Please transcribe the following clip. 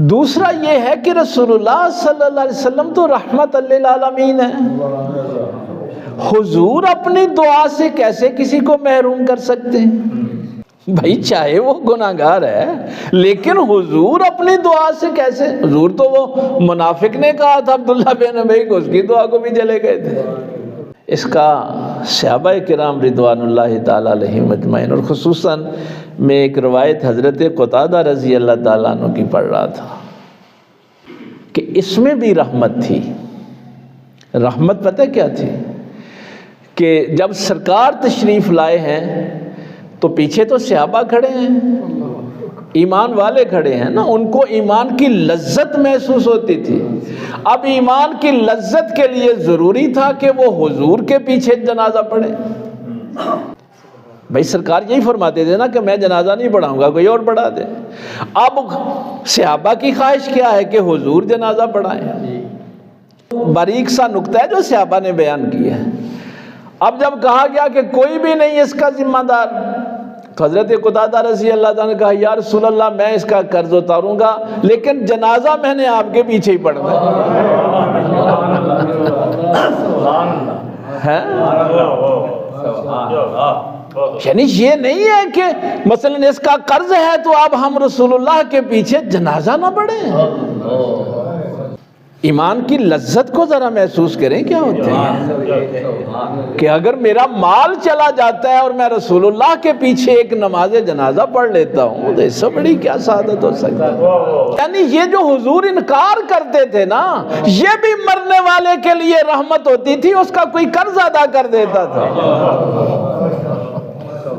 دوسرا یہ ہے کہ رسول اللہ صلی اللہ علیہ وسلم تو رحمت للعالمین ہے، حضور اپنی دعا سے کیسے کسی کو محروم کر سکتے ہیں؟ بھائی چاہے وہ گناہگار ہے لیکن حضور اپنی دعا سے کیسے؟ حضور تو وہ منافق نے کہا تھا عبداللہ بن ابی کو، اس کی دعا کو بھی چلے گئے تھے۔ اس کا صحابہ کرام رضوان اللہ تعالیٰ علیہم اجمعین، اور خصوصاً میں ایک روایت حضرت قتادہ رضی اللہ تعالیٰ عنہ کی پڑھ رہا تھا کہ اس میں بھی رحمت تھی۔ رحمت پتہ کیا تھی؟ کہ جب سرکار تشریف لائے ہیں تو پیچھے تو صحابہ کھڑے ہیں، ایمان والے کھڑے ہیں نا، ان کو ایمان کی لذت محسوس ہوتی تھی۔ اب ایمان کی لذت کے لیے ضروری تھا کہ وہ حضور کے پیچھے جنازہ پڑھے۔ بھائی سرکار یہی فرماتے تھے نا کہ میں جنازہ نہیں پڑھاؤں گا، کوئی اور پڑھا دے۔ اب صحابہ کی خواہش کیا ہے کہ حضور جنازہ پڑھائیں۔ باریک سا نکتہ ہے جو صحابہ نے بیان کیا ہے۔ اب جب کہا گیا کہ کوئی بھی نہیں اس کا ذمہ دار، تو حضرت قتادہ رضی اللہ عنہ نے کہا یا رسول اللہ میں اس کا قرض اتاروں گا لیکن جنازہ میں نے آپ کے پیچھے ہی پڑھنا ہے۔ یعنی یہ نہیں ہے کہ مثلا اس کا قرض ہے تو اب ہم رسول اللہ کے پیچھے جنازہ نہ پڑھیں۔ ایمان کی لذت کو ذرا محسوس کریں کیا ہوتے ہیں کہ اگر میرا مال چلا جاتا ہے اور میں رسول اللہ کے پیچھے ایک نماز جنازہ پڑھ لیتا ہوں تو اس سے بڑی کیا سعادت ہو سکتی ہے۔ یعنی یہ جو حضور انکار کرتے تھے نا، یہ بھی مرنے والے کے لیے رحمت ہوتی تھی، اس کا کوئی قرض ادا کر دیتا تھا۔